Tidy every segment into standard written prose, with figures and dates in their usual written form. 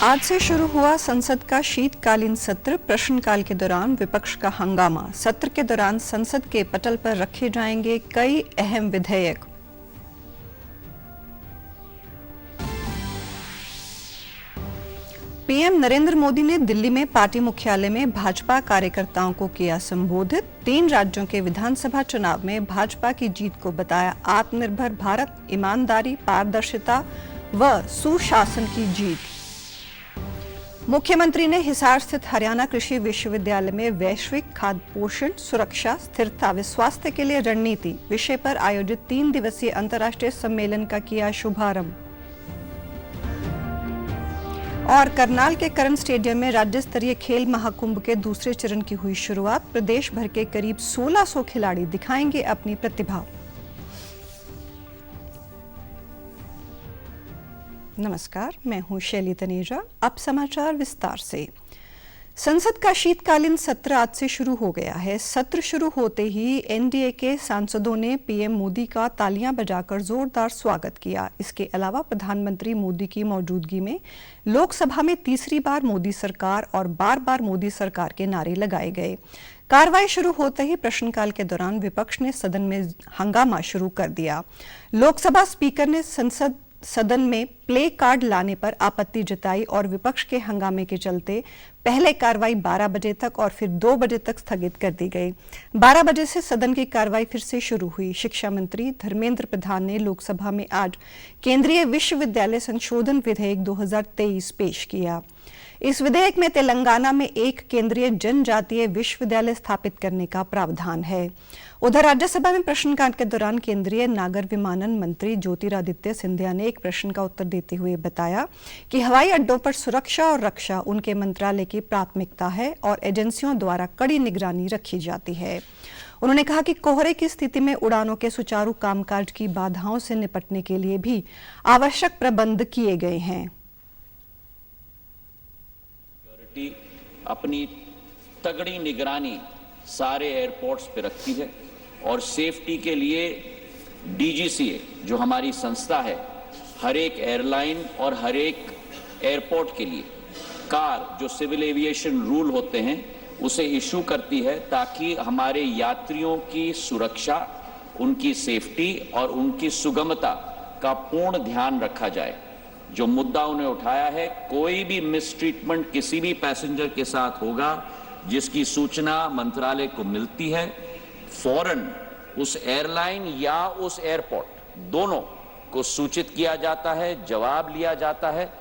आज से शुरू हुआ संसद का शीतकालीन सत्र। प्रश्नकाल के दौरान विपक्ष का हंगामा। सत्र के दौरान संसद के पटल पर रखे जाएंगे कई अहम विधेयक। पीएम नरेंद्र मोदी ने दिल्ली में पार्टी मुख्यालय में भाजपा कार्यकर्ताओं को किया संबोधित। 3 राज्यों के विधानसभा चुनाव में भाजपा की जीत को बताया आत्मनिर्भर भारत, ईमानदारी, पारदर्शिता व सुशासन की जीत। मुख्यमंत्री ने हिसार स्थित हरियाणा कृषि विश्वविद्यालय में वैश्विक खाद्य पोषण, सुरक्षा, स्थिरता व स्वास्थ्य के लिए रणनीति विषय पर आयोजित 3 दिवसीय अंतर्राष्ट्रीय सम्मेलन का किया शुभारंभ। और करनाल के करण स्टेडियम में राज्य स्तरीय खेल महाकुंभ के दूसरे चरण की हुई शुरुआत। प्रदेश भर के करीब 1600 खिलाड़ी दिखाएंगे अपनी प्रतिभा। नमस्कार, मैं हूं शैली तनेजा। अब समाचार विस्तार से। संसद का शीतकालीन सत्र आज से शुरू हो गया है। सत्र शुरू होते ही एनडीए के सांसदों ने पीएम मोदी का तालियां बजाकर जोरदार स्वागत किया। इसके अलावा प्रधानमंत्री मोदी की मौजूदगी में लोकसभा में तीसरी बार मोदी सरकार और बार बार मोदी सरकार के नारे लगाए गए। कार्रवाई शुरू होते ही प्रश्नकाल के दौरान विपक्ष ने सदन में हंगामा शुरू कर दिया। लोकसभा स्पीकर ने सदन में प्ले कार्ड लाने पर आपत्ति जताई और विपक्ष के हंगामे के चलते पहले कार्रवाई 12 बजे तक और फिर 2 बजे तक स्थगित कर दी गई। 12 बजे से सदन की कार्रवाई फिर से शुरू हुई। शिक्षा मंत्री धर्मेंद्र प्रधान ने लोकसभा में आज केंद्रीय विश्वविद्यालय संशोधन विधेयक 2023 पेश किया। इस विधेयक में तेलंगाना में एक केंद्रीय जनजातीय विश्वविद्यालय स्थापित करने का प्रावधान है। उधर राज्यसभा में प्रश्नकाल के दौरान केंद्रीय नागर विमानन मंत्री ज्योतिरादित्य सिंधिया ने एक प्रश्न का उत्तर देते हुए बताया कि हवाई अड्डों पर सुरक्षा और रक्षा उनके मंत्रालय की प्राथमिकता है और एजेंसियों द्वारा कड़ी निगरानी रखी जाती है। उन्होंने कहा कि कोहरे की स्थिति में उड़ानों के सुचारू कामकाज की बाधाओं से निपटने के लिए भी आवश्यक प्रबंध किए गए हैं। अपनी तगड़ी निगरानी सारे एयरपोर्ट्स पे रखती है और सेफ्टी के लिए डीजीसीए जो हमारी संस्था है, हर एक एयरलाइन और हर एक एयरपोर्ट के लिए कार जो सिविल एविएशन रूल होते हैं उसे इशू करती है ताकि हमारे यात्रियों की सुरक्षा, उनकी सेफ्टी और उनकी सुगमता का पूर्ण ध्यान रखा जाए। जो मुद्दा उन्हें उठाया है, कोई भी मिसट्रीटमेंट किसी भी पैसेंजर के साथ होगा जिसकी सूचना मंत्रालय को मिलती है, फौरन उस एयरलाइन या उस एयरपोर्ट दोनों को सूचित किया जाता है, जवाब लिया जाता है।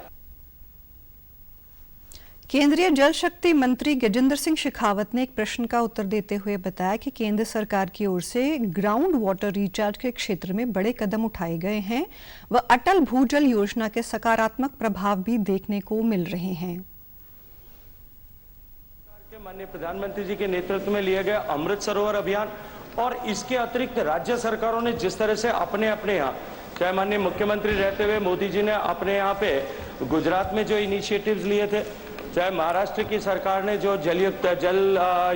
केंद्रीय जल शक्ति मंत्री गजेंद्र सिंह शेखावत ने एक प्रश्न का उत्तर देते हुए बताया कि केंद्र सरकार की ओर से ग्राउंड वाटर रिचार्ज के क्षेत्र में बड़े कदम उठाए गए हैं व अटल भूजल योजना के सकारात्मक प्रभाव भी देखने को मिल रहे हैं। माननीय प्रधानमंत्री जी के नेतृत्व में लिया गया अमृत सरोवर अभियान और इसके अतिरिक्त राज्य सरकारों ने जिस तरह से अपने यहाँ, चाहे माननीय मुख्यमंत्री रहते हुए मोदी जी ने अपने यहाँ पे गुजरात में जो इनिशिएटिव्स लिए थे, चाहे महाराष्ट्र की सरकार ने जो जल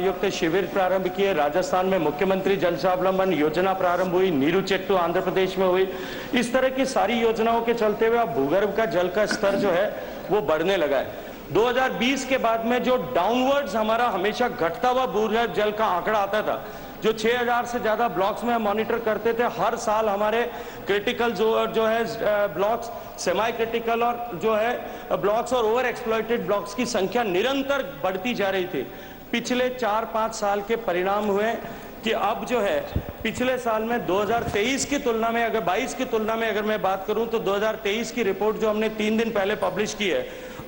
युक्त शिविर प्रारंभ किए, राजस्थान में मुख्यमंत्री जल स्वावलंबन योजना प्रारंभ हुई, नीरू चेट्टू आंध्र प्रदेश में हुई। इस तरह की सारी योजनाओं के चलते हुए अब भूगर्भ का जल का स्तर जो है वो बढ़ने लगा है। 2020 के बाद में जो डाउनवर्ड्स हमारा हमेशा घटता हुआ भूगर्भ जल का आंकड़ा आता था, जो 6000 से ज्यादा ब्लॉक्स में हम मॉनिटर करते थे, हर साल हमारे क्रिटिकल जो है ब्लॉक्स, सेमी क्रिटिकल और जो है ब्लॉक्स और ओवर एक्सप्लॉइटेड ब्लॉक्स की संख्या निरंतर बढ़ती जा रही थी। पिछले 4-5 साल के परिणाम हुए कि अब जो है पिछले साल में 2023 की तुलना में, अगर 22 की तुलना में अगर मैं बात करूं तो 2023 की रिपोर्ट जो हमने 3 दिन पहले पब्लिश की है,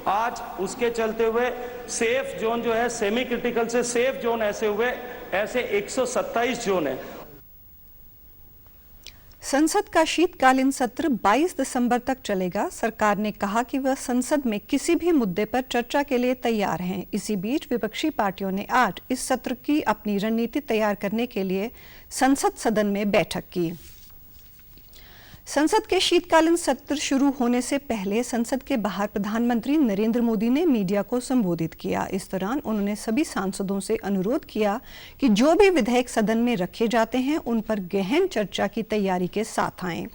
आज उसके चलते हुए सेफ जोन जो है, सेमी क्रिटिकल से सेफ जोन ऐसे 127 जोन है। संसद का शीतकालीन सत्र 22 दिसंबर तक चलेगा। सरकार ने कहा कि वह संसद में किसी भी मुद्दे पर चर्चा के लिए तैयार हैं। इसी बीच विपक्षी पार्टियों ने आज इस सत्र की अपनी रणनीति तैयार करने के लिए संसद सदन में बैठक की। संसद के शीतकालीन सत्र शुरू होने से पहले संसद के बाहर प्रधानमंत्री नरेंद्र मोदी ने मीडिया को संबोधित किया। इस दौरान उन्होंने सभी सांसदों से अनुरोध किया कि जो भी विधेयक सदन में रखे जाते हैं उन पर गहन चर्चा की तैयारी के साथ आएं।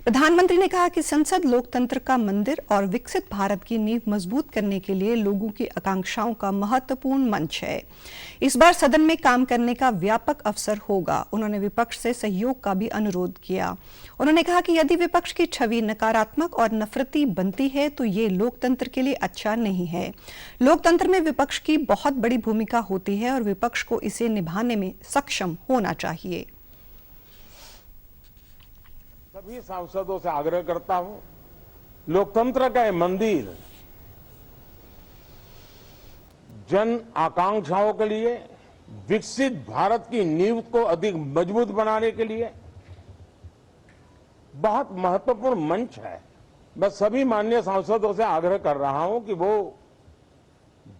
प्रधानमंत्री ने कहा कि संसद लोकतंत्र का मंदिर और विकसित भारत की नींव मजबूत करने के लिए लोगों की आकांक्षाओं का महत्वपूर्ण मंच है। इस बार सदन में काम करने का व्यापक अवसर होगा। उन्होंने विपक्ष से सहयोग का भी अनुरोध किया। उन्होंने कहा कि यदि विपक्ष की छवि नकारात्मक और नफरती बनती है तो ये लोकतंत्र के लिए अच्छा नहीं है। लोकतंत्र में विपक्ष की बहुत बड़ी भूमिका होती है और विपक्ष को इसे निभाने में सक्षम होना चाहिए। सभी सांसदों से आग्रह करता हूं, लोकतंत्र का ये मंदिर जन आकांक्षाओं के लिए, विकसित भारत की नींव को अधिक मजबूत बनाने के लिए बहुत महत्वपूर्ण मंच है। मैं सभी माननीय सांसदों से आग्रह कर रहा हूं कि वो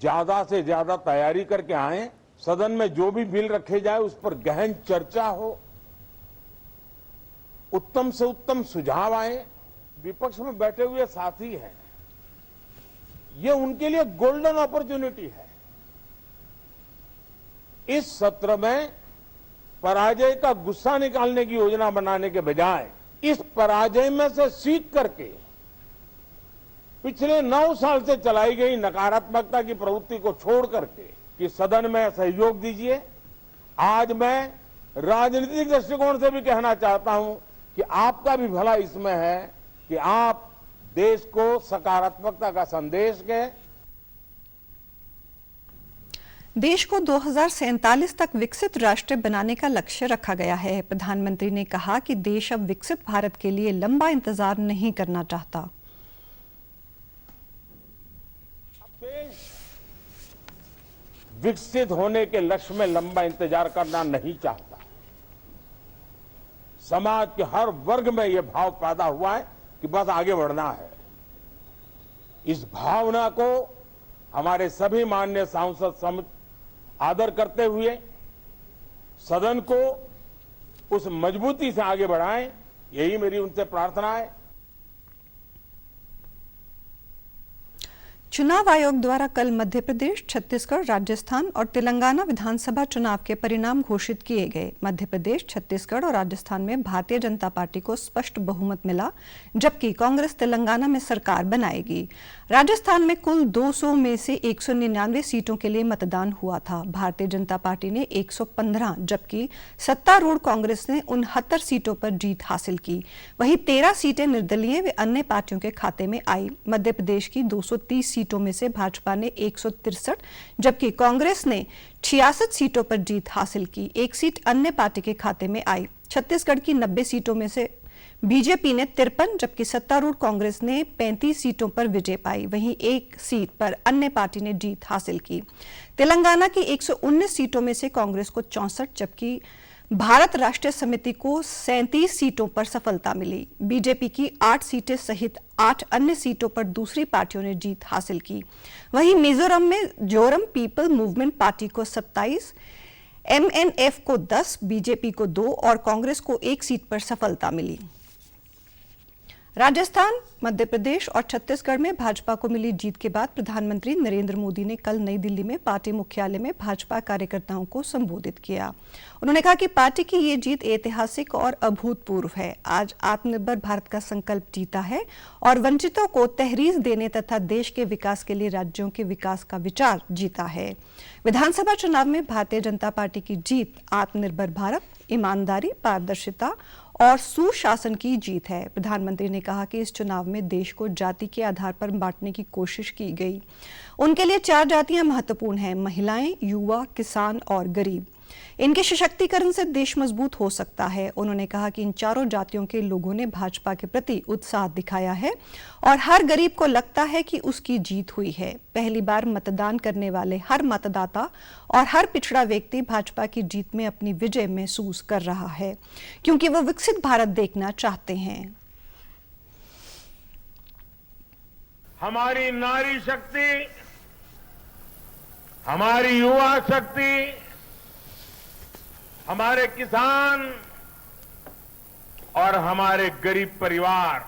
ज्यादा से ज्यादा तैयारी करके आए। सदन में जो भी बिल रखे जाए उस पर गहन चर्चा हो, उत्तम से उत्तम सुझाव आए। विपक्ष में बैठे हुए साथी हैं, ये उनके लिए गोल्डन अपॉर्चुनिटी है। इस सत्र में पराजय का गुस्सा निकालने की योजना बनाने के बजाय इस पराजय में से सीख करके पिछले 9 साल से चलाई गई नकारात्मकता की प्रवृत्ति को छोड़ करके कि सदन में सहयोग दीजिए। आज मैं राजनीतिक दृष्टिकोण से भी कहना चाहता हूं कि आपका भी भला इसमें है कि आप देश को सकारात्मकता का संदेश दें। देश को 2047 तक विकसित राष्ट्र बनाने का लक्ष्य रखा गया है। प्रधानमंत्री ने कहा कि देश अब विकसित भारत के लिए लंबा इंतजार नहीं करना चाहता। देश विकसित होने के लक्ष्य में लंबा इंतजार करना नहीं चाहता। समाज के हर वर्ग में यह भाव पैदा हुआ है कि बस आगे बढ़ना है। इस भावना को हमारे सभी माननीय सांसद आदर करते हुए सदन को उस मजबूती से आगे बढ़ाएं, यही मेरी उनसे प्रार्थना है। चुनाव आयोग द्वारा कल मध्य प्रदेश, छत्तीसगढ़, राजस्थान और तेलंगाना विधानसभा चुनाव के परिणाम घोषित किए गए। मध्य प्रदेश, छत्तीसगढ़ और राजस्थान में भारतीय जनता पार्टी को स्पष्ट बहुमत मिला, जबकि कांग्रेस तेलंगाना में सरकार बनाएगी। राजस्थान में कुल 200 में से 199 सीटों के लिए मतदान हुआ था। भारतीय जनता पार्टी ने 115, जबकि सत्तारूढ़ कांग्रेस ने 69 सीटों पर जीत हासिल की। वहीं 13 सीटें निर्दलीय व अन्य पार्टियों के खाते में आई। मध्य प्रदेश की 230 सीटों में से भाजपा ने 163, जबकि कांग्रेस ने 66 सीटों पर जीत हासिल की। एक सीट अन्य पार्टी के खाते में आई। छत्तीसगढ़ की 90 सीटों में से बीजेपी ने 53, जबकि सत्तारूढ़ कांग्रेस ने 35 सीटों पर विजय पाई। वहीं एक सीट पर अन्य पार्टी ने जीत हासिल की। तेलंगाना की 119 सीटों में से कांग्रेस को 64, जबकि भारत राष्ट्रीय समिति को 37 सीटों पर सफलता मिली। बीजेपी की 8 सीटें सहित 8 अन्य सीटों पर दूसरी पार्टियों ने जीत हासिल की। वहीं मिजोरम में जोरम पीपल मूवमेंट पार्टी को 27, एमएनएफ को 10, बीजेपी को 2 और कांग्रेस को 1 सीट पर सफलता मिली। राजस्थान, मध्य प्रदेश और छत्तीसगढ़ में भाजपा को मिली जीत के बाद प्रधानमंत्री नरेंद्र मोदी ने कल नई दिल्ली में पार्टी मुख्यालय में भाजपा कार्यकर्ताओं को संबोधित किया। उन्होंने कहा कि पार्टी की ये जीत ऐतिहासिक और अभूतपूर्व है। आज आत्मनिर्भर भारत का संकल्प जीता है और वंचितों को तहरीर देने तथा देश के विकास के लिए राज्यों के विकास का विचार जीता है। विधानसभा चुनाव में भारतीय जनता पार्टी की जीत आत्मनिर्भर भारत, ईमानदारी, पारदर्शिता और सुशासन की जीत है। प्रधानमंत्री ने कहा कि इस चुनाव में देश को जाति के आधार पर बांटने की कोशिश की गई। उनके लिए 4 जातियां महत्वपूर्ण हैं: महिलाएं, युवा, किसान और गरीब। इनके सशक्तिकरण से देश मजबूत हो सकता है। उन्होंने कहा कि इन चारों जातियों के लोगों ने भाजपा के प्रति उत्साह दिखाया है और हर गरीब को लगता है कि उसकी जीत हुई है। पहली बार मतदान करने वाले हर मतदाता और हर पिछड़ा व्यक्ति भाजपा की जीत में अपनी विजय महसूस कर रहा है, क्योंकि वो विकसित भारत देखना चाहते हैं। हमारी नारी शक्ति, हमारी युवा शक्ति, हमारे किसान और हमारे गरीब परिवार,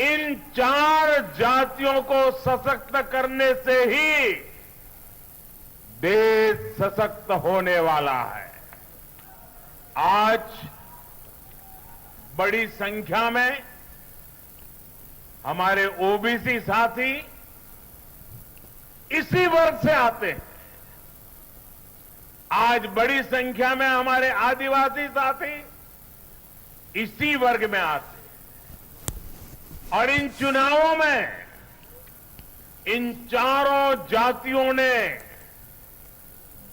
इन 4 जातियों को सशक्त करने से ही देश सशक्त होने वाला है। आज बड़ी संख्या में हमारे ओबीसी साथी इसी वर्ग से आते हैं। आज बड़ी संख्या में हमारे आदिवासी साथी इसी वर्ग में आते हैं। और इन चुनावों में इन चारों जातियों ने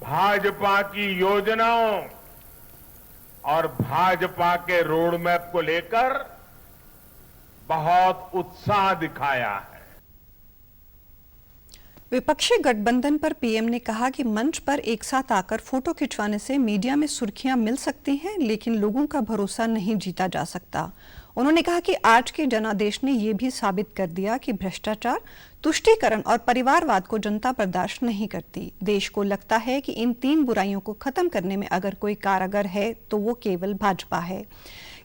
भाजपा की योजनाओं और भाजपा के रोड मैप को लेकर बहुत उत्साह दिखाया है। विपक्षी गठबंधन पर पीएम ने कहा कि मंच पर एक साथ आकर फोटो खिंचवाने से मीडिया में सुर्खियां मिल सकती हैं, लेकिन लोगों का भरोसा नहीं जीता जा सकता। उन्होंने कहा कि आज के जनादेश ने यह भी साबित कर दिया कि भ्रष्टाचार, तुष्टीकरण और परिवारवाद को जनता बर्दाश्त नहीं करती। देश को लगता है कि इन 3 बुराइयों को खत्म करने में अगर कोई कारगर है तो वो केवल भाजपा है।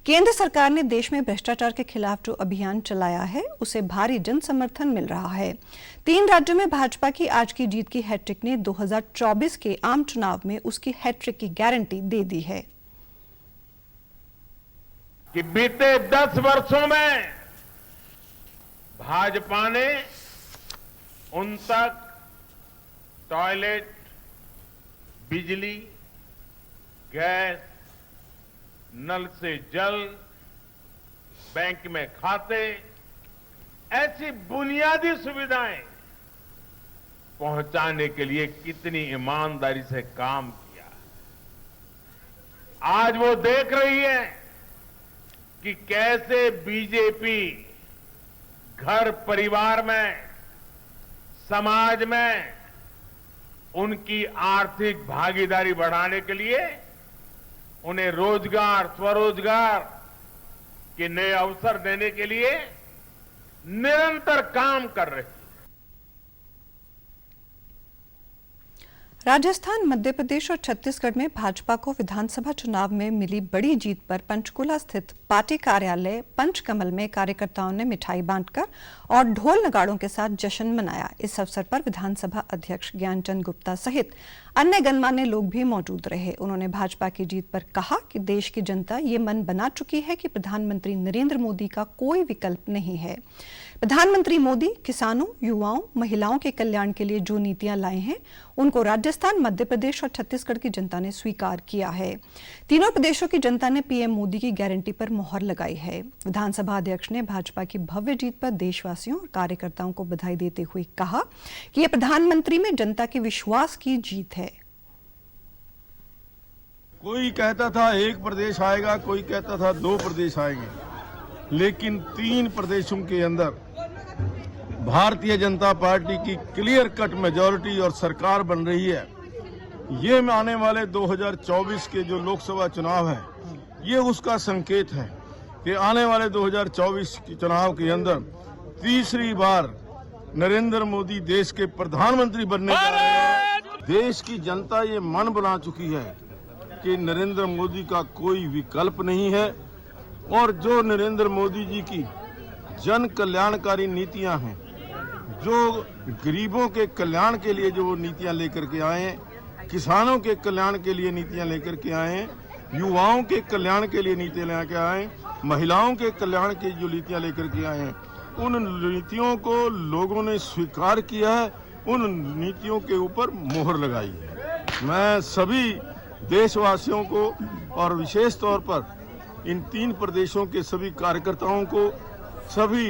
केंद्र सरकार ने देश में भ्रष्टाचार के खिलाफ जो अभियान चलाया है उसे भारी जन समर्थन मिल रहा है। 3 राज्यों में भाजपा की आज की जीत की हैट्रिक ने 2024 के आम चुनाव में उसकी हैट्रिक की गारंटी दे दी है। कि बीते 10 वर्षों में भाजपा ने उन तक टॉयलेट, बिजली, गैस, नल से जल, बैंक में खाते, ऐसी बुनियादी सुविधाएं पहुंचाने के लिए कितनी ईमानदारी से काम किया। आज वो देख रही है कि कैसे बीजेपी घर परिवार में, समाज में उनकी आर्थिक भागीदारी बढ़ाने के लिए उन्हें रोजगार, स्वरोजगार के नए अवसर देने के लिए निरंतर काम कर रही है। राजस्थान, मध्य प्रदेश और छत्तीसगढ़ में भाजपा को विधानसभा चुनाव में मिली बड़ी जीत पर पंचकुला स्थित पार्टी कार्यालय पंचकमल में कार्यकर्ताओं ने मिठाई बांटकर और ढोल नगाड़ों के साथ जश्न मनाया। इस अवसर पर विधानसभा अध्यक्ष ज्ञानचंद गुप्ता सहित अन्य गणमान्य लोग भी मौजूद रहे। उन्होंने भाजपा की जीत पर कहा कि देश की जनता ये मन बना चुकी है कि प्रधानमंत्री नरेंद्र मोदी का कोई विकल्प नहीं है। प्रधानमंत्री मोदी किसानों, युवाओं, महिलाओं के कल्याण के लिए जो नीतियां लाए हैं उनको राजस्थान, मध्य प्रदेश और छत्तीसगढ़ की जनता ने स्वीकार किया है। तीनों प्रदेशों की जनता ने पीएम मोदी की गारंटी पर मोहर लगाई है। विधानसभा अध्यक्ष ने भाजपा की भव्य जीत पर देशवासियों और कार्यकर्ताओं को बधाई देते हुए कहा कि यह प्रधानमंत्री में जनता के विश्वास की जीत है। कोई कहता था 1 प्रदेश आएगा, कोई कहता था 2 प्रदेश आएंगे, लेकिन 3 प्रदेशों के अंदर भारतीय जनता पार्टी की क्लियर कट मेजॉरिटी और सरकार बन रही है। ये आने वाले 2024 के जो लोकसभा चुनाव है, ये उसका संकेत है कि आने वाले 2024 के चुनाव के अंदर तीसरी बार नरेंद्र मोदी देश के प्रधानमंत्री बनने जा रहे हैं। देश की जनता ये मन बना चुकी है कि नरेंद्र मोदी का कोई विकल्प नहीं है और जो नरेंद्र मोदी जी की जन कल्याणकारी नीतियां हैं, जो गरीबों के कल्याण के लिए जो वो नीतियां लेकर के आए हैं, किसानों के कल्याण के लिए नीतियां लेकर के आए हैं, युवाओं के कल्याण के लिए नीतियां लेकर आए हैं, महिलाओं के कल्याण की जो नीतियां लेकर के आए हैं, उन नीतियों को लोगों ने स्वीकार किया है, उन नीतियों के ऊपर मोहर लगाई है। मैं सभी देशवासियों को और विशेष तौर पर इन 3 प्रदेशों के सभी कार्यकर्ताओं को, सभी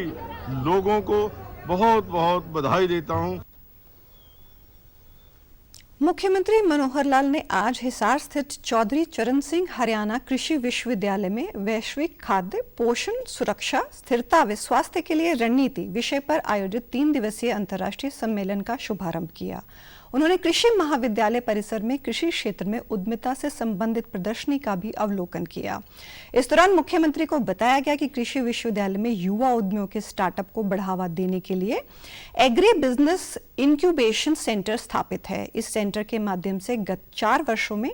लोगों को बहुत बहुत बधाई देता हूं। मुख्यमंत्री मनोहर लाल ने आज हिसार स्थित चौधरी चरण सिंह हरियाणा कृषि विश्वविद्यालय में वैश्विक खाद्य, पोषण, सुरक्षा, स्थिरता व स्वास्थ्य के लिए रणनीति विषय पर आयोजित 3 दिवसीय अंतर्राष्ट्रीय सम्मेलन का शुभारंभ किया। उन्होंने कृषि महाविद्यालय परिसर में कृषि क्षेत्र में उद्यमिता से संबंधित प्रदर्शनी का भी अवलोकन किया। इस दौरान मुख्यमंत्री को बताया गया कि कृषि विश्वविद्यालय में युवा उद्यमियों के स्टार्टअप को बढ़ावा देने के लिए एग्री बिजनेस इंक्यूबेशन सेंटर स्थापित है। इस सेंटर के माध्यम से गत 4 वर्षों में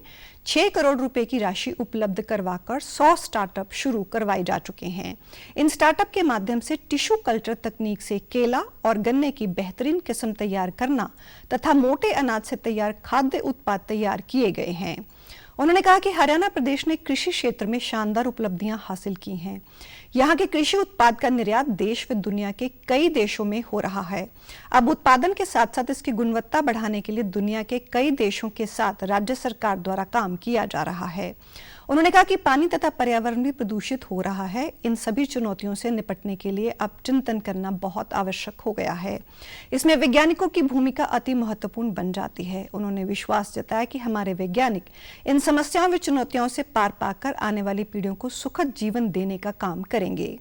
6 करोड़ रुपए की राशि उपलब्ध करवाकर 100 स्टार्टअप शुरू करवाए जा चुके हैं। इन स्टार्टअप के माध्यम से टिश्यू कल्चर तकनीक से केला और गन्ने की बेहतरीन किस्म तैयार करना तथा मोटे अनाज से तैयार खाद्य उत्पाद तैयार किए गए हैं। उन्होंने कहा कि हरियाणा प्रदेश ने कृषि क्षेत्र में शानदार उपलब्धियां हासिल की हैं। यहाँ के कृषि उत्पाद का निर्यात देश व दुनिया के कई देशों में हो रहा है। अब उत्पादन के साथ साथ इसकी गुणवत्ता बढ़ाने के लिए दुनिया के कई देशों के साथ राज्य सरकार द्वारा काम किया जा रहा है। उन्होंने कहा कि पानी तथा पर्यावरण भी प्रदूषित हो रहा है। इन सभी चुनौतियों से निपटने के लिए अब चिंतन करना बहुत आवश्यक हो गया है। इसमें वैज्ञानिकों की भूमिका अति महत्वपूर्ण बन जाती है। उन्होंने विश्वास जताया कि हमारे वैज्ञानिक इन समस्याओं व चुनौतियों से पार पाकर आने वाली पीढ़ियों को सुखद जीवन देने का काम करेंगे।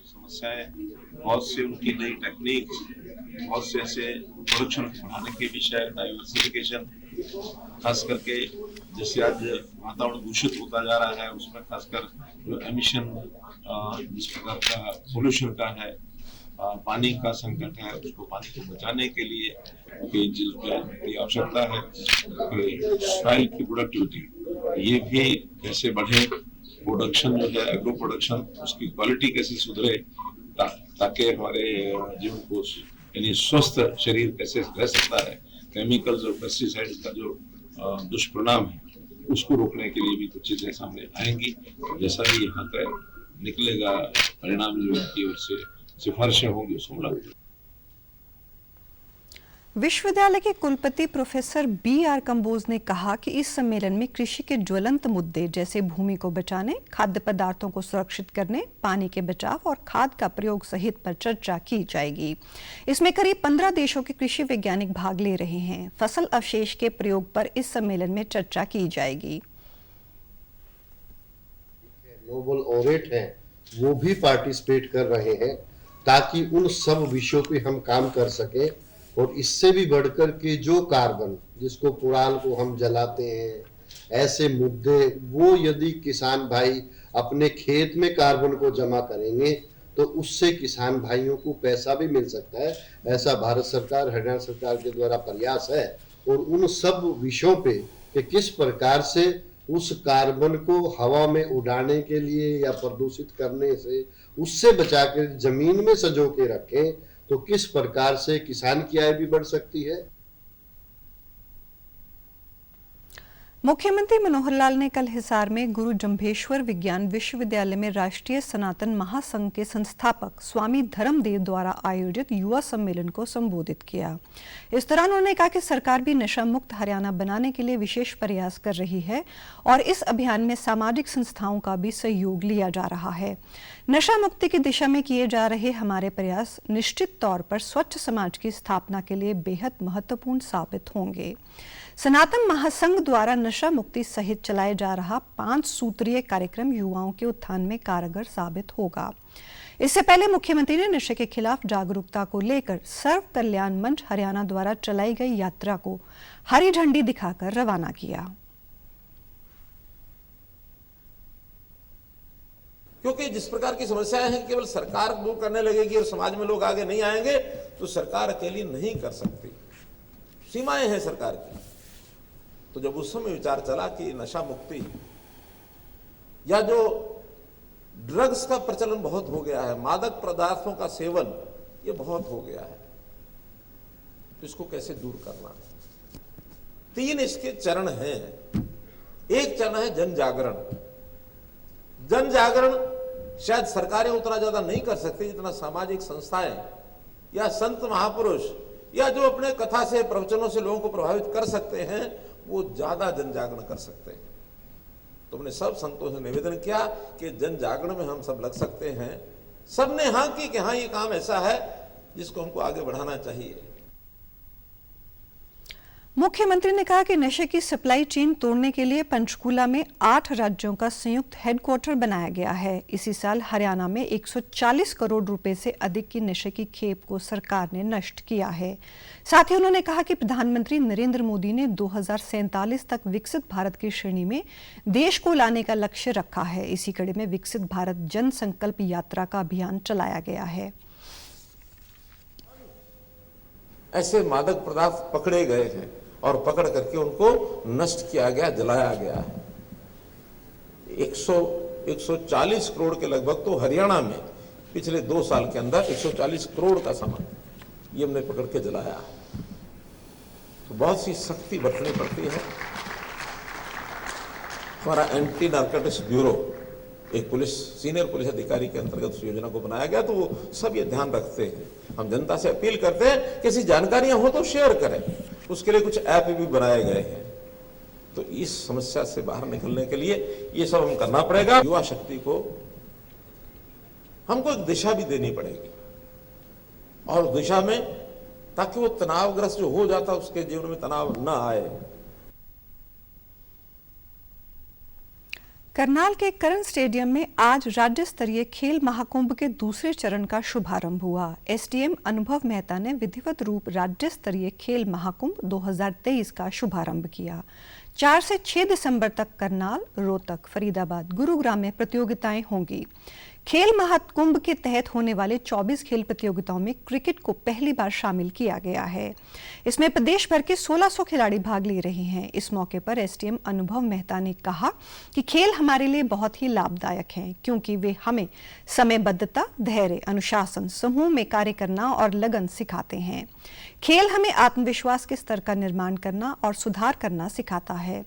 समस्याएं, बहुत से उनकी नई टेक्निक, बहुत से ऐसे प्रोडक्शन बढ़ाने के विषय, डाइवर्सिफिकेशन, खास करके जैसे आज वातावरण दूषित होता जा रहा है, उसमें खासकर जो एमिशन, जिस प्रकार का पोल्यूशन का है, पानी का संकट है, उसको पानी को बचाने के लिए की आवश्यकता है कि सॉइल की प्रोडक्टिविटी ये भी कैसे बढ़े, प्रोडक्शन जो है एग्रो प्रोडक्शन, उसकी क्वालिटी कैसे सुधरे, ताकि हमारे जीवन को यानी स्वस्थ शरीर कैसे रह सकता है। केमिकल्स और पेस्टिसाइड्स का जो दुष्परिणाम है उसको रोकने के लिए भी कुछ चीजें सामने आएंगी। जैसा भी यहाँ का निकलेगा परिणाम जो उनकी ओर से सिफारिशें होंगी उसको लागू। विश्वविद्यालय के कुलपति प्रोफेसर BR कंबोज ने कहा कि इस सम्मेलन में कृषि के ज्वलंत मुद्दे जैसे भूमि को बचाने, खाद्य पदार्थों को सुरक्षित करने, पानी के बचाव और खाद का प्रयोग सहित पर चर्चा की जाएगी। इसमें करीब 15 देशों के कृषि वैज्ञानिक भाग ले रहे हैं। फसल अवशेष के प्रयोग पर इस सम्मेलन में चर्चा की जाएगी। नोबल ऑरेट हैं, वो भी पार्टिसिपेट कर रहे हैं ताकि उन सब विषयों पे हम काम कर सके। और इससे भी बढ़कर के जो कार्बन, जिसको पुराण को हम जलाते हैं, ऐसे मुद्दे, वो यदि किसान भाई अपने खेत में कार्बन को जमा करेंगे तो उससे किसान भाइयों को पैसा भी मिल सकता है। ऐसा भारत सरकार, हरियाणा सरकार के द्वारा प्रयास है। और उन सब विषयों पे कि किस प्रकार से उस कार्बन को हवा में उड़ाने के लिए या प्रदूषित करने से उससे बचा कर जमीन में संजो के रखें, तो किस प्रकार से किसान की आय भी बढ़ सकती है। मुख्यमंत्री मनोहर लाल ने कल हिसार में गुरु जंभेश्वर विज्ञान विश्वविद्यालय में राष्ट्रीय सनातन महासंघ के संस्थापक स्वामी धर्मदेव द्वारा आयोजित युवा सम्मेलन को संबोधित किया। इस दौरान उन्होंने कहा कि सरकार भी नशा मुक्त हरियाणा बनाने के लिए विशेष प्रयास कर रही है और इस अभियान में सामाजिक संस्थाओं का भी सहयोग लिया जा रहा है। नशा मुक्ति की दिशा में किए जा रहे हमारे प्रयास निश्चित तौर पर स्वच्छ समाज की स्थापना के लिए बेहद महत्वपूर्ण साबित होंगे। सनातन महासंघ द्वारा नशा मुक्ति सहित चलाया जा रहा 5 सूत्रीय कार्यक्रम युवाओं के उत्थान में कारगर साबित होगा। इससे पहले मुख्यमंत्री ने नशे के खिलाफ जागरूकता को लेकर सर्व कल्याण मंच हरियाणा द्वारा चलाई गई यात्रा को हरी झंडी दिखाकर रवाना किया। क्योंकि जिस प्रकार की समस्याएं हैं केवल सरकार दूर करने लगेगी और समाज में लोग आगे नहीं आएंगे तो सरकार अकेली नहीं कर सकती, सीमाएं हैं सरकार की। तो जब उस समय विचार चला कि नशा मुक्ति या जो ड्रग्स का प्रचलन बहुत हो गया है, मादक पदार्थों का सेवन ये बहुत हो गया है, तो इसको कैसे दूर करना। 3 इसके चरण हैं। एक चरण है जन जागरण। जन जागरण शायद सरकारें उतना ज्यादा नहीं कर सकती जितना सामाजिक संस्थाएं या संत महापुरुष या जो अपने कथा से, प्रवचनों से लोगों को प्रभावित कर सकते हैं, वो ज्यादा जन जागरण कर सकते हैं। तो हमने सब संतों से निवेदन किया कि जन जागरण में हम सब लग सकते हैं। सबने हाँ की कि हाँ ये काम ऐसा है जिसको हमको आगे बढ़ाना चाहिए। मुख्यमंत्री ने कहा कि नशे की सप्लाई चेन तोड़ने के लिए पंचकूला में 8 राज्यों का संयुक्त हेडक्वार्टर बनाया गया है। इसी साल हरियाणा में 140 करोड़ रुपए से अधिक की नशे की खेप को सरकार ने नष्ट किया है। साथ ही उन्होंने कहा कि प्रधानमंत्री नरेंद्र मोदी ने 2047 तक विकसित भारत की श्रेणी में देश को लाने का लक्ष्य रखा है। इसी कड़ी में विकसित भारत जन संकल्प यात्रा का अभियान चलाया गया है। ऐसे मादक पदार्थ पकड़े गए हैं और पकड़ करके उनको नष्ट किया गया, जलाया गया है। 140 करोड़ के लगभग तो हरियाणा में पिछले 2 साल के अंदर 140 करोड़ का सामान ये हमने पकड़ के जलाया है। तो बहुत सी सख्ती बरतनी पड़ती है हमारा एंटी नारकोटिक्स ब्यूरो एक पुलिस सीनियर पुलिस अधिकारी के अंतर्गत उस योजना को बनाया गया, तो वो सब ये ध्यान रखते हैं। हम जनता से अपील करते हैं कि ऐसी जानकारियां हो तो शेयर करें, उसके लिए कुछ ऐप भी बनाए गए हैं। तो इस समस्या से बाहर निकलने के लिए ये सब हम करना पड़ेगा। युवा शक्ति को हमको एक दिशा भी देनी पड़ेगी, और उस दिशा में ताकि वो तनावग्रस्त जो हो जाता उसके जीवन में तनाव न आए। करनाल के करण स्टेडियम में आज राज्य स्तरीय खेल महाकुंभ के दूसरे चरण का शुभारंभ हुआ। एसडीएम अनुभव मेहता ने विधिवत रूप राज्य स्तरीय खेल महाकुंभ 2023 का शुभारंभ किया। 4 से 6 दिसंबर तक करनाल, रोहतक, फरीदाबाद, गुरुग्राम में प्रतियोगिताएं होंगी। खेल महाकुंभ के तहत होने वाले 24 खेल प्रतियोगिताओं में क्रिकेट को पहली बार शामिल किया गया है। इसमें प्रदेश भर के 1600 खिलाड़ी भाग ले रहे हैं। इस मौके पर एसडीएम अनुभव मेहता ने कहा कि खेल हमारे लिए बहुत ही लाभदायक हैं, क्योंकि वे हमें समयबद्धता, धैर्य, अनुशासन, समूह में कार्य करना और लगन सिखाते हैं। खेल हमें आत्मविश्वास के स्तर का निर्माण करना और सुधार करना सिखाता है।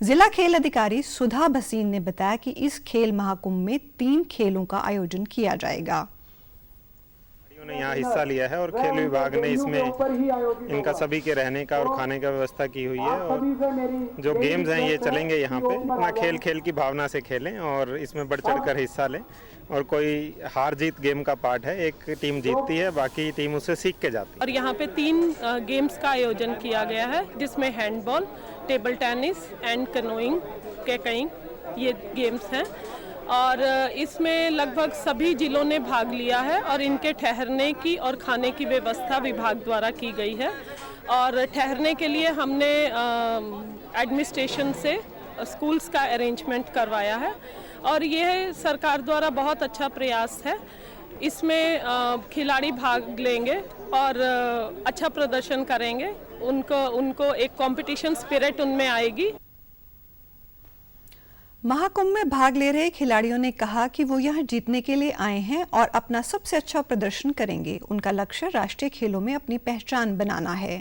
जिला खेल अधिकारी सुधा भसीन ने बताया कि इस खेल महाकुंभ में 3 खेलों का आयोजन किया जाएगा। ने यहाँ हिस्सा लिया है और खेल विभाग ने इसमें इनका सभी के रहने का और खाने का व्यवस्था की हुई है, और जो गेम्स हैं ये चलेंगे यहाँ पे। अपना खेल खेल की भावना से खेलें और इसमें बढ़ चढ़ कर हिस्सा लें, और कोई हार जीत गेम का पार्ट है। एक टीम जीतती है, बाकी टीम उससे सीख के जाती है। और यहाँ पे 3 गेम्स का आयोजन किया गया है, जिसमें handball, table tennis and canoeing ये गेम्स हैं, और इसमें लगभग सभी जिलों ने भाग लिया है, और इनके ठहरने की और खाने की व्यवस्था विभाग द्वारा की गई है। और ठहरने के लिए हमने एडमिनिस्ट्रेशन से स्कूल्स का अरेंजमेंट करवाया है, और ये सरकार द्वारा बहुत अच्छा प्रयास है। इसमें खिलाड़ी भाग लेंगे और अच्छा प्रदर्शन करेंगे, उनको एक कंपटीशन स्पिरिट उनमें आएगी। महाकुंभ में भाग ले रहे खिलाड़ियों ने कहा कि वो यहाँ जीतने के लिए आए हैं और अपना सबसे अच्छा प्रदर्शन करेंगे। उनका लक्ष्य राष्ट्रीय खेलों में अपनी पहचान बनाना है।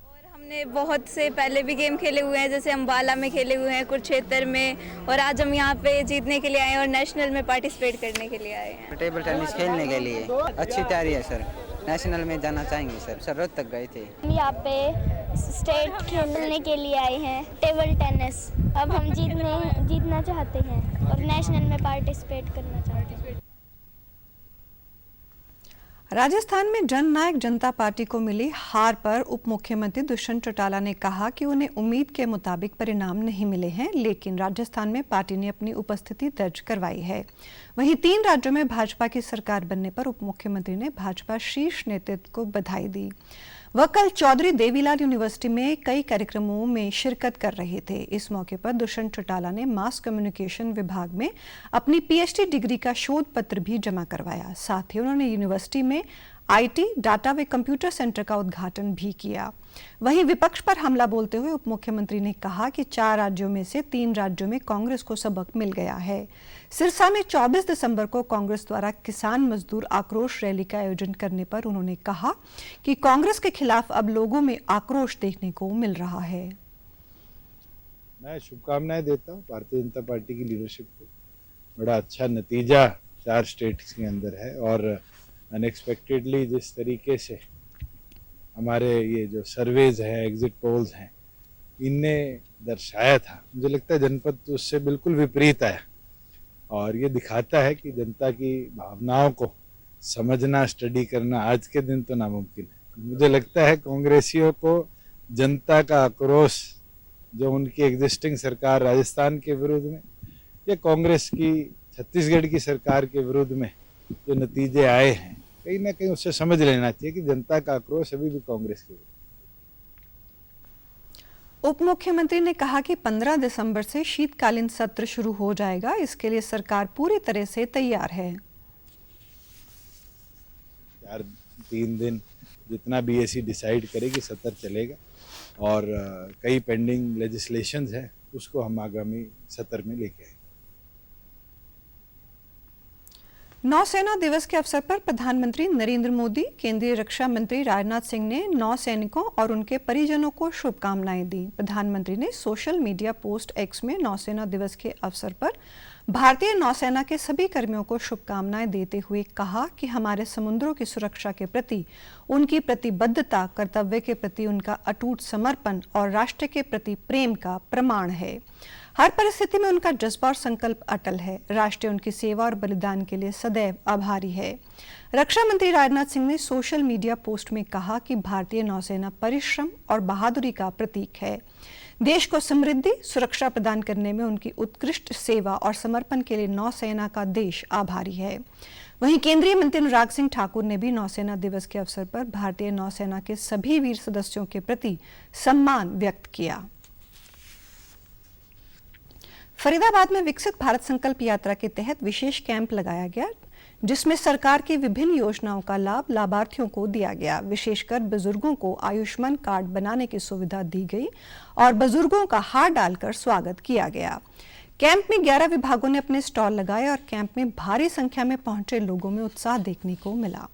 और हमने बहुत से पहले भी गेम खेले हुए हैं, जैसे अम्बाला में खेले हुए हैं, कुरुक्षेत्र में, और आज हम यहाँ पे जीतने के लिए आए हैं और नेशनल में पार्टिसिपेट करने के लिए आए हैं। टेबल टेनिस खेलने के लिए अच्छी तैयारी है सर। नेशनल में जाना चाहेंगे सर। रोहतक तक गए थे। हम यहाँ पे स्टेट खेलने के लिए आए हैं, टेबल टेनिस। अब हम जीतना चाहते हैं और नेशनल में पार्टिसिपेट करना चाहते हैं। राजस्थान में जननायक जनता पार्टी को मिली हार पर उप मुख्यमंत्री दुष्यंत चौटाला ने कहा कि उन्हें उम्मीद के मुताबिक परिणाम नहीं मिले हैं, लेकिन राजस्थान में पार्टी ने अपनी उपस्थिति दर्ज करवाई है। वहीं 3 राज्यों में भाजपा की सरकार बनने पर उप मुख्यमंत्री ने भाजपा शीर्ष नेतृत्व को बधाई दी। वह कल चौधरी देवीलाल यूनिवर्सिटी में कई कार्यक्रमों में शिरकत कर रहे थे। इस मौके पर दुष्यंत चौटाला ने मास कम्युनिकेशन विभाग में अपनी पीएचडी डिग्री का शोध पत्र भी जमा करवाया। साथ ही उन्होंने यूनिवर्सिटी में आईटी, डाटा व कंप्यूटर सेंटर का उद्घाटन भी किया। वहीं विपक्ष पर हमला बोलते हुए उप मुख्यमंत्री ने कहा कि 4 राज्यों में से 3 राज्यों में कांग्रेस को सबक मिल गया है। सिरसा में 24 दिसंबर को कांग्रेस द्वारा किसान मजदूर आक्रोश रैली का आयोजन करने पर उन्होंने कहा कि कांग्रेस के खिलाफ अब लोगों में आक्रोश देखने को मिल रहा है। मैं शुभकामनाएं देता हूं भारतीय जनता पार्टी की लीडरशिप को। बड़ा अच्छा नतीजा 4 स्टेट्स के अंदर है, और अनएक्सपेक्टेडली जिस तरीके से हमारे ये जो सर्वेज हैं, एग्जिट पोल्स हैं, इनने दर्शाया था, मुझे लगता है जनपद तो उससे बिल्कुल विपरीत आया, और ये दिखाता है कि जनता की भावनाओं को समझना, स्टडी करना आज के दिन तो नामुमकिन है। मुझे लगता है कांग्रेसियों को जनता का आक्रोश, जो उनकी एग्जिस्टिंग सरकार राजस्थान के विरुद्ध में या कांग्रेस की छत्तीसगढ़ की सरकार के विरुद्ध में जो नतीजे आए हैं, कहीं ना कहीं उससे समझ लेना चाहिए कि जनता का आक्रोश अभी भी कांग्रेस के विरुद्ध। उप मुख्यमंत्री ने कहा कि 15 दिसंबर से शीतकालीन सत्र शुरू हो जाएगा। इसके लिए सरकार पूरी तरह से तैयार है। 3 दिन जितना बीएससी डिसाइड करेगी सत्र चलेगा, और कई पेंडिंग लेजिस्लेशंस हैं, उसको हम आगामी सत्र में लेके आएंगे। नौसेना दिवस के अवसर पर प्रधानमंत्री नरेंद्र मोदी, केंद्रीय रक्षा मंत्री राजनाथ सिंह ने नौसैनिकों और उनके परिजनों को शुभकामनाएं दी। प्रधानमंत्री ने सोशल मीडिया पोस्ट एक्स में नौसेना दिवस के अवसर पर भारतीय नौसेना के सभी कर्मियों को शुभकामनाएं देते हुए कहा कि हमारे समुद्रों की सुरक्षा के प्रति उनकी प्रतिबद्धता, कर्तव्य के प्रति उनका अटूट समर्पण और राष्ट्र के प्रति प्रेम का प्रमाण है। हर परिस्थिति में उनका जज्बा और संकल्प अटल है। राष्ट्र उनकी सेवा और बलिदान के लिए सदैव आभारी है। रक्षा मंत्री राजनाथ सिंह ने सोशल मीडिया पोस्ट में कहा कि भारतीय नौसेना परिश्रम और बहादुरी का प्रतीक है। देश को समृद्धि, सुरक्षा प्रदान करने में उनकी उत्कृष्ट सेवा और समर्पण के लिए नौसेना का देश आभारी है। वहीं केंद्रीय मंत्री अनुराग सिंह ठाकुर ने भी नौसेना दिवस के अवसर पर भारतीय नौसेना के सभी वीर सदस्यों के प्रति सम्मान व्यक्त किया। फरीदाबाद में विकसित भारत संकल्प यात्रा के तहत विशेष कैंप लगाया गया, जिसमें सरकार की विभिन्न योजनाओं का लाभ लाभार्थियों को दिया गया। विशेषकर बुजुर्गों को आयुष्मान कार्ड बनाने की सुविधा दी गई और बुजुर्गों का हार डालकर स्वागत किया गया। कैंप में 11 विभागों ने अपने स्टॉल लगाए और कैंप में भारी संख्या में पहुंचे लोगों में उत्साह देखने को मिला।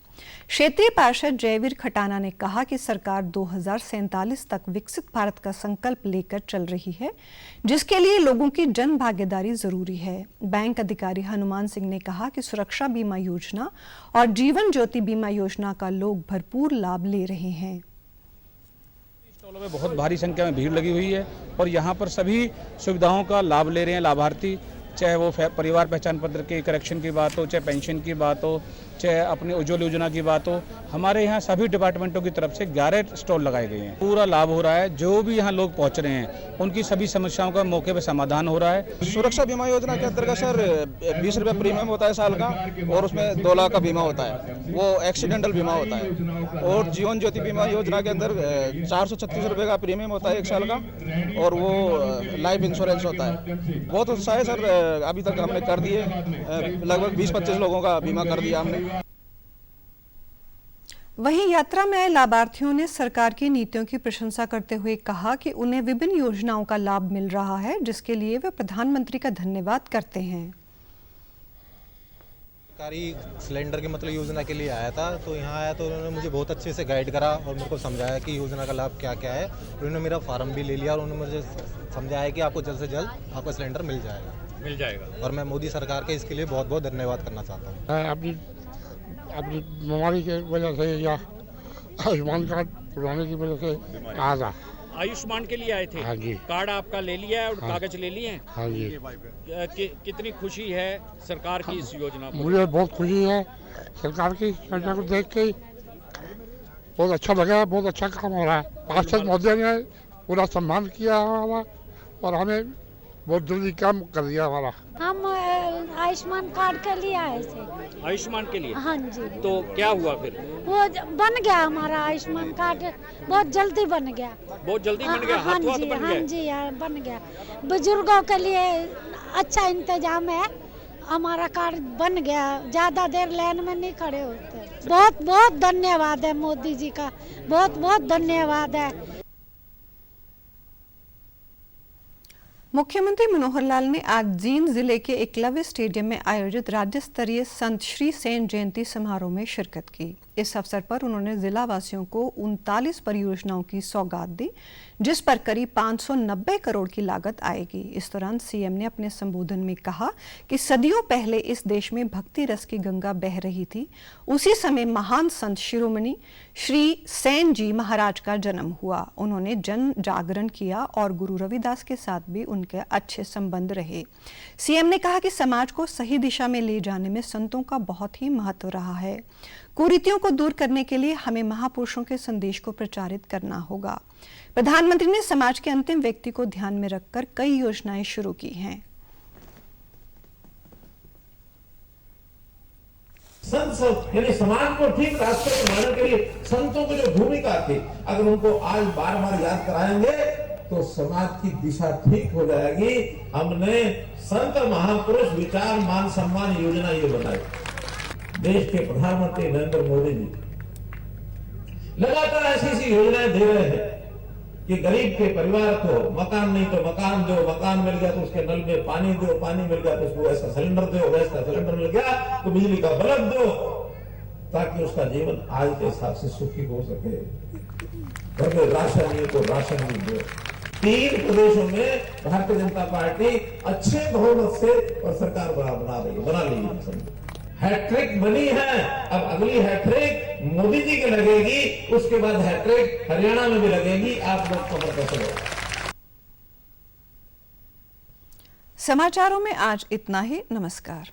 क्षेत्रीय पार्षद जयवीर खटाना ने कहा कि सरकार 2047 तक विकसित भारत का संकल्प लेकर चल रही है, जिसके लिए लोगों की जन भागीदारी जरूरी है। बैंक अधिकारी हनुमान सिंह ने कहा कि सुरक्षा बीमा योजना और जीवन ज्योति बीमा योजना का लोग भरपूर लाभ ले रहे हैं। स्टॉलों में बहुत भारी संख्या में भीड़ लगी हुई है और यहाँ पर सभी सुविधाओं का लाभ ले रहे हैं लाभार्थी, चाहे वो परिवार पहचान पत्र के करेक्शन की बात हो, चाहे पेंशन की बात हो, चाहे अपनी उज्ज्वल योजना की बात हो। हमारे यहाँ सभी डिपार्टमेंटों की तरफ से 11 स्टॉल लगाए गए हैं। पूरा लाभ हो रहा है। जो भी यहाँ लोग पहुँच रहे हैं उनकी सभी समस्याओं का मौके पर समाधान हो रहा है। सुरक्षा बीमा योजना के अंतर्गत सर 20 रुपये प्रीमियम होता है साल का और उसमें 2 लाख का बीमा होता है, वो एक्सीडेंटल बीमा होता है। और जीवन ज्योति बीमा योजना के अंदर 436 रुपये का प्रीमियम होता है 1 साल का और वो लाइफ इंश्योरेंस होता है। बहुत उत्साह है सर, अभी तक हमने कर दिए, लगभग 20-25 लोगों का बीमा कर दिया हमने। वहीं यात्रा में आए लाभार्थियों ने सरकार की नीतियों की प्रशंसा करते हुए कहा कि उन्हें विभिन्न योजनाओं का लाभ मिल रहा है, जिसके लिए वे प्रधानमंत्री का धन्यवाद करते हैं। सरकारी सिलेंडर के मतलब योजना के लिए आया था, तो यहाँ आया तो उन्होंने मुझे बहुत अच्छे से गाइड करा और मेरे को समझाया कि योजना का लाभ क्या क्या है। उन्होंने मेरा फार्म भी ले लिया और उन्होंने मुझे समझाया कि आपको जल्द से जल्द आपका सिलेंडर मिल जाएगा। और मैं मोदी सरकार के इसके लिए बहुत बहुत धन्यवाद करना चाहता हूँ। अपनी बीमारी की वजह से या आयुष्मान कार्ड पुराने की वजह से कहा था। आयुष्मान के लिए आए थे? हाँ जी। कार्ड आपका ले लिया है और हाँ। कागज ले लिए हैं? हाँ जी। कितनी खुशी है सरकार की इस योजना पर? मुझे बहुत खुशी है सरकार की योजना को देख के, बहुत अच्छा लगा है, बहुत अच्छा काम हो रहा है। पार्षद महोदय ने पूरा सम्मान किया हमारा और हमें बहुत जल्दी काम कर दिया हमारा। हम आयुष्मान कार्ड के लिए आए थे। आयुष्मान के लिए? हाँ जी। तो क्या हुआ फिर? वो बन गया हमारा आयुष्मान कार्ड, बहुत जल्दी बन गया। बहुत जल्दी बन गया? हाँ हाथों जी, हाथ बन हाँ गया? जी यार बन गया। बुजुर्गों के लिए अच्छा इंतजाम है, हमारा कार्ड बन गया, ज्यादा देर लाइन में नहीं खड़े होते। बहुत बहुत धन्यवाद है मोदी जी का, बहुत बहुत धन्यवाद है। मुख्यमंत्री मनोहर लाल ने आज जींद जिले के एकलव्य स्टेडियम में आयोजित राज्य स्तरीय संत श्री सेन जयंती समारोह में शिरकत की। इस अवसर पर उन्होंने जिला वासियों को 39 परियोजनाओं की सौगात दी, जिस पर करीब 590 करोड़ की लागत आएगी। इस दौरान सीएम ने अपने संबोधन में कहा कि सदियों पहले इस देश में भक्ति रस की गंगा बह रही थी। उसी समय महान संत शिरोमणि श्री सेन जी महाराज का जन्म हुआ। उन्होंने जन जागरण किया और गुरु रविदास के साथ भी उनके अच्छे संबंध रहे। सीएम ने कहा कि समाज को सही दिशा में ले जाने में संतों का बहुत ही महत्व रहा है। कुरीतियों को दूर करने के लिए हमें महापुरुषों के संदेश को प्रचारित करना होगा। प्रधानमंत्री ने समाज के अंतिम व्यक्ति को ध्यान में रखकर कई योजनाएं शुरू की हैं। संत यानी समाज को ठीक रास्ते पर लाने के लिए संतों की जो भूमिका थी, अगर उनको आज बार बार याद कराएंगे तो समाज की दिशा ठीक हो जाएगी। हमने संत महापुरुष विचार मान सम्मान योजना ये बनाई। देश के प्रधानमंत्री नरेंद्र मोदी जी लगातार ऐसी योजनाएं दे रहे हैं कि गरीब के परिवार को मकान नहीं तो मकान दो, मकान मिल गया तो उसके नल में पानी दो, पानी मिल गया तो उसको ऐसा सिलेंडर दो, वैसा सिलेंडर मिल गया तो बिजली का बल्ब दो, ताकि उसका जीवन आज के हिसाब से सुखी हो सके। घर राशन नहीं तो राशन भी दो। 3 प्रदेशों में भारतीय जनता पार्टी अच्छे बहुमत से और सरकार बना ली है। हैट्रिक बनी है, अब अगली हैट्रिक मोदी जी की लगेगी, उसके बाद हैट्रिक हरियाणा में भी लगेगी। आप लोग खबर कैसे लो। समाचारों में आज इतना ही। नमस्कार।